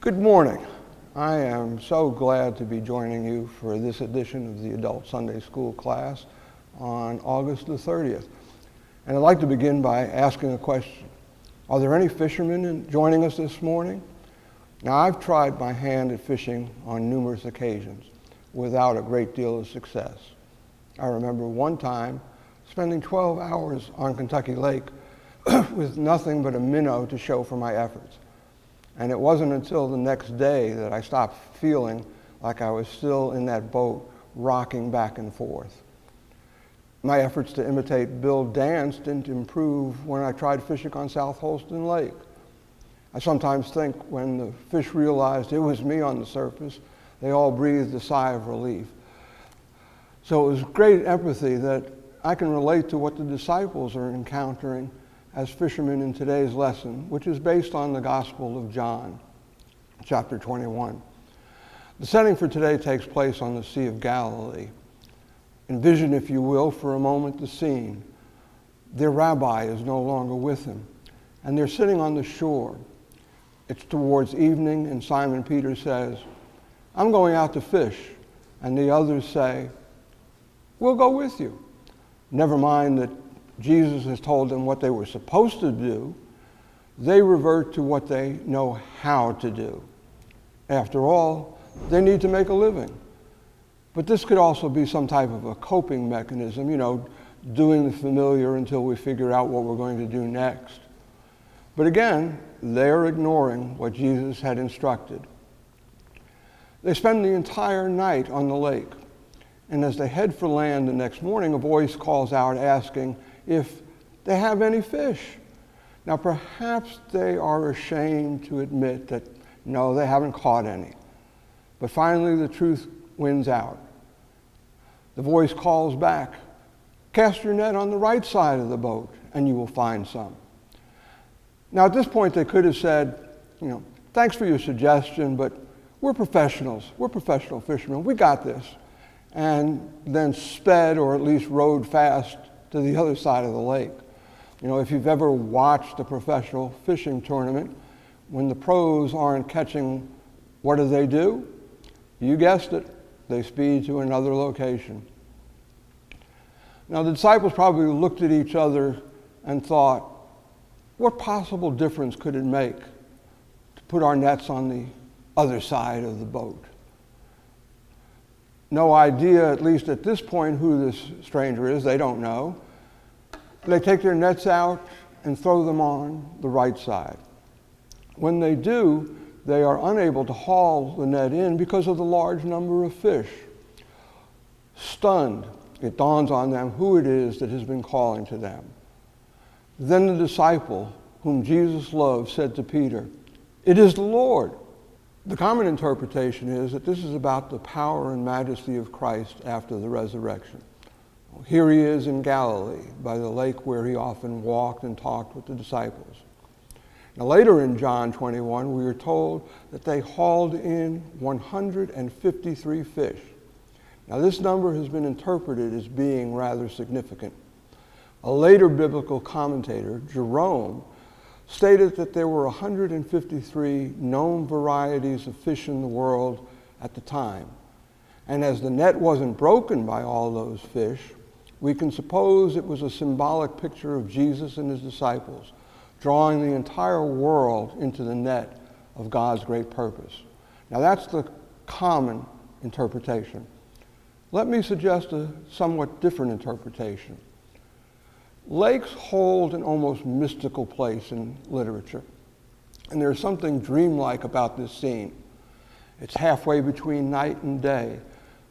Good morning. I am so glad to be joining you for this edition of the Adult Sunday School class on August the 30th. And I'd like to begin by asking a question. Are there any fishermen joining us this morning? Now, I've tried my hand at fishing on numerous occasions without a great deal of success. I remember one time spending 12 hours on Kentucky Lake with nothing but a minnow to show for my efforts. And it wasn't until the next day that I stopped feeling like I was still in that boat rocking back and forth. My efforts to imitate Bill Dance didn't improve when I tried fishing on South Holston Lake. I sometimes think when the fish realized it was me on the surface, they all breathed a sigh of relief. So it was great empathy that I can relate to what the disciples are encountering as fishermen in today's lesson, which is based on the Gospel of John, chapter 21. The setting for today takes place on the Sea of Galilee. Envision, if you will, for a moment the scene. Their rabbi is no longer with them, and they're sitting on the shore. It's towards evening, and Simon Peter says, "I'm going out to fish." And the others say, "We'll go with you." Never mind that Jesus has told them what they were supposed to do. They revert to what they know how to do. After all, they need to make a living. But this could also be some type of a coping mechanism, doing the familiar until we figure out what we're going to do next. But again, they're ignoring what Jesus had instructed. They spend the entire night on the lake. And as they head for land the next morning, a voice calls out asking if they have any fish. Now, perhaps they are ashamed to admit that, no, they haven't caught any. But finally, the truth wins out. The voice calls back, "Cast your net on the right side of the boat, and you will find some." Now, at this point, they could have said, "Thanks for your suggestion, but we're professionals. We're professional fishermen. We got this." And then sped, or at least rowed fast, to the other side of the lake. If you've ever watched a professional fishing tournament, when the pros aren't catching, what do? You guessed it, they speed to another location. Now, the disciples probably looked at each other and thought, what possible difference could it make to put our nets on the other side of the boat? No idea, at least at this point, who this stranger is. They don't know. They take their nets out and throw them on the right side. When they do, they are unable to haul the net in because of the large number of fish. Stunned, it dawns on them who it is that has been calling to them. Then the disciple, whom Jesus loved, said to Peter, "It is the Lord." The common interpretation is that this is about the power and majesty of Christ after the resurrection. Here he is in Galilee, by the lake where he often walked and talked with the disciples. Now, later in John 21, we are told that they hauled in 153 fish. Now, this number has been interpreted as being rather significant. A later biblical commentator, Jerome, stated that there were 153 known varieties of fish in the world at the time. And as the net wasn't broken by all those fish, we can suppose it was a symbolic picture of Jesus and his disciples, drawing the entire world into the net of God's great purpose. Now, that's the common interpretation. Let me suggest a somewhat different interpretation. Lakes hold an almost mystical place in literature, and there's something dreamlike about this scene. It's halfway between night and day,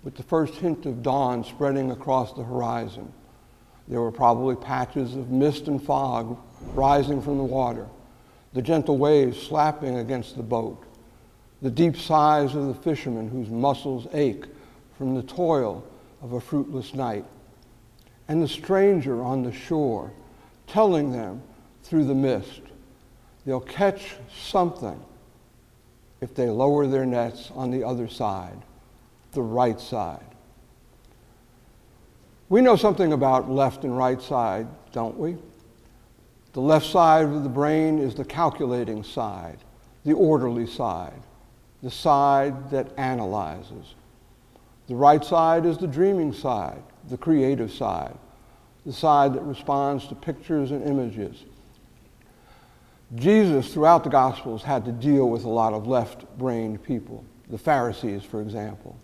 with the first hint of dawn spreading across the horizon. There were probably patches of mist and fog rising from the water, the gentle waves slapping against the boat, the deep sighs of the fishermen whose muscles ache from the toil of a fruitless night, and the stranger on the shore telling them through the mist, they'll catch something if they lower their nets on the other side, the right side. We know something about left and right side, don't we? The left side of the brain is the calculating side, the orderly side. the side that analyzes. The right side is the dreaming side, the creative side, the side that responds to pictures and images. Jesus, throughout the Gospels, had to deal with a lot of left-brained people, the Pharisees, for example.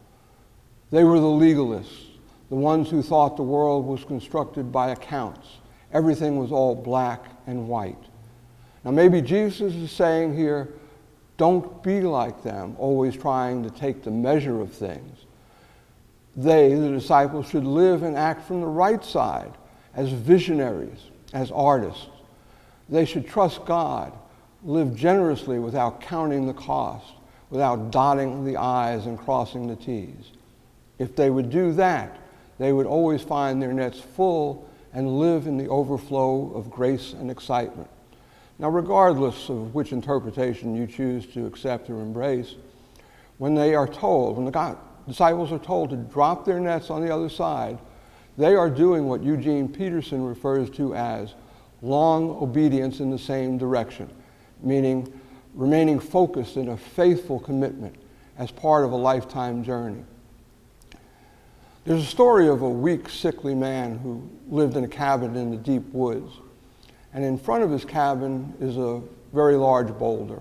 They were the legalists, the ones who thought the world was constructed by accounts. Everything was all black and white. Now maybe Jesus is saying here, don't be like them, always trying to take the measure of things. They, the disciples, should live and act from the right side, as visionaries, as artists. They should trust God, live generously without counting the cost, without dotting the I's and crossing the T's. If they would do that, they would always find their nets full and live in the overflow of grace and excitement. Now, regardless of which interpretation you choose to accept or embrace, when the disciples are told to drop their nets on the other side, they are doing what Eugene Peterson refers to as long obedience in the same direction, meaning remaining focused in a faithful commitment as part of a lifetime journey. There's a story of a weak, sickly man who lived in a cabin in the deep woods. And in front of his cabin is a very large boulder.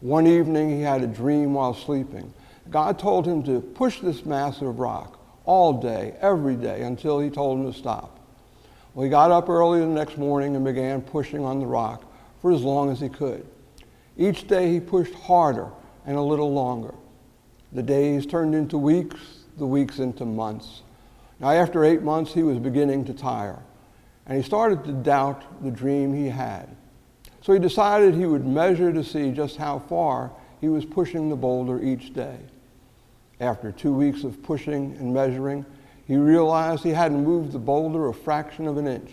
One evening he had a dream while sleeping. God told him to push this massive rock all day, every day, until he told him to stop. Well, he got up early the next morning and began pushing on the rock for as long as he could. Each day he pushed harder and a little longer. The days turned into weeks, the weeks into months. Now, after 8 months, he was beginning to tire, and he started to doubt the dream he had. So he decided he would measure to see just how far he was pushing the boulder each day. After 2 weeks of pushing and measuring, he realized he hadn't moved the boulder a fraction of an inch.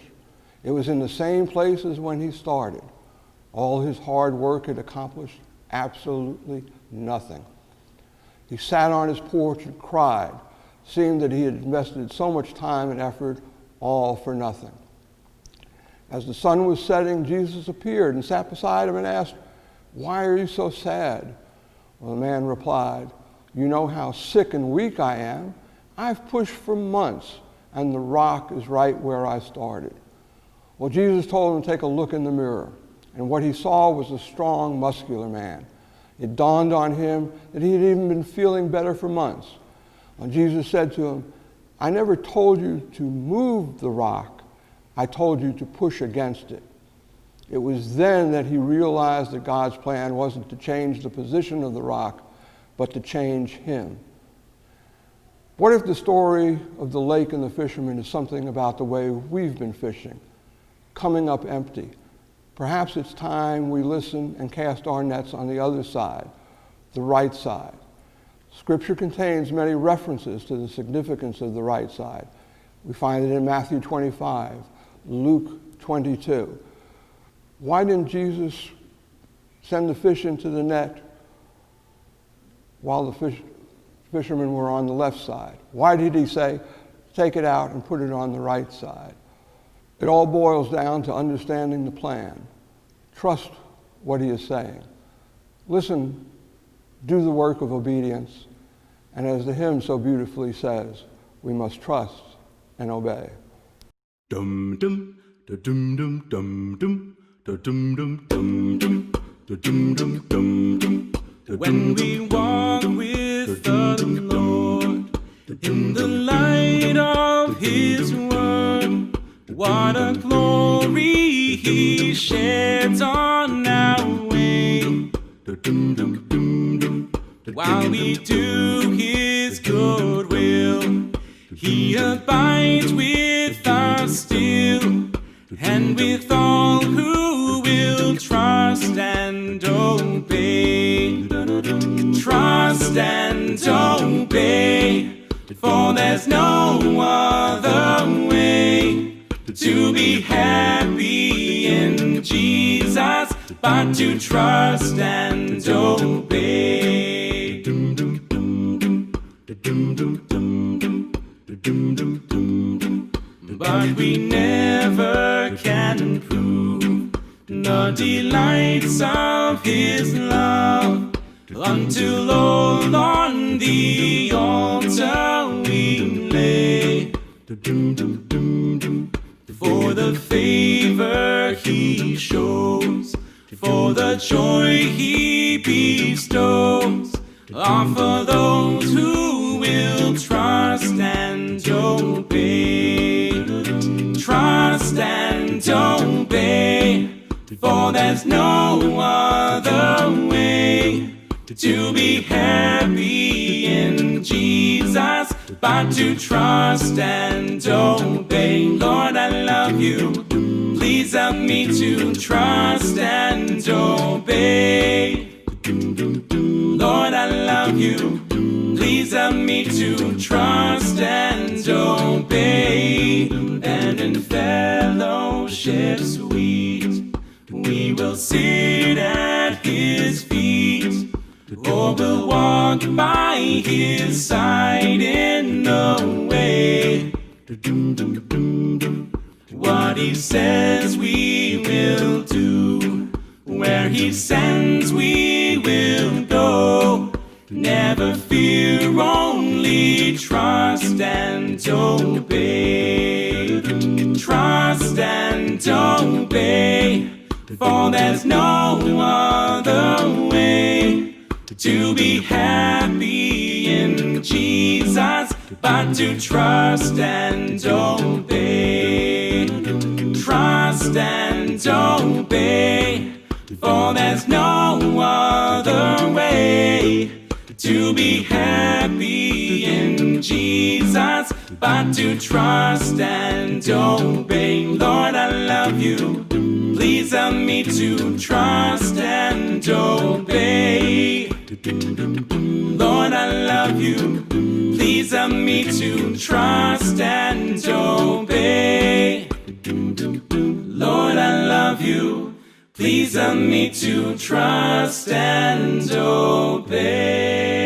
It was in the same place as when he started. All his hard work had accomplished absolutely nothing. He sat on his porch and cried, seeing that he had invested so much time and effort, all for nothing. As the sun was setting, Jesus appeared and sat beside him and asked, "Why are you so sad?" Well, the man replied, "You know how sick and weak I am. I've pushed for months, and the rock is right where I started." Well, Jesus told him to take a look in the mirror, and what he saw was a strong, muscular man. It dawned on him that he had even been feeling better for months. And Jesus said to him, "I never told you to move the rock. I told you to push against it." It was then that he realized that God's plan wasn't to change the position of the rock, but to change him. What if the story of the lake and the fisherman is something about the way we've been fishing, coming up empty? Perhaps it's time we listen and cast our nets on the other side, the right side. Scripture contains many references to the significance of the right side. We find it in Matthew 25, Luke 22. Why didn't Jesus send the fish into the net while the fishermen were on the left side? Why did he say, take it out and put it on the right side? It all boils down to understanding the plan. Trust what he is saying. Listen, do the work of obedience, and as the hymn so beautifully says, we must trust and obey. Dum dum da dum dum dum dum da dum dum dum dum da dum dum dum dum. When we walk with the Lord in the light of His word, what a glory He sheds on our way. While we do His good will, He abides with us still, and with all who will trust and obey. Trust and obey, for there's no other way to be happy in Jesus but to trust and obey. But we never can prove the delights of His love until Lord the altar we lay. For the favor he shows, for the joy he bestows, offer those who will trust and obey. Trust and obey, for there's no other way to be happy in Jesus but to trust and obey. Lord, I love you. Please help me to trust and obey. Lord, I love you. Please help me to trust and obey. And in fellowship sweet, we will sit at his feet, or we'll walk by his side in the way. What he says we will do, where he sends we will go. Never fear, only trust and obey. Trust and obey, for there's no other way to be happy in Jesus but to trust and obey. Trust and obey, for there's no other way to be happy in Jesus but to trust and obey. Lord, I love you. Please help me to trust and obey. Lord, I love you. Please help me to trust and obey. Lord, I love you. Please help me to trust and obey.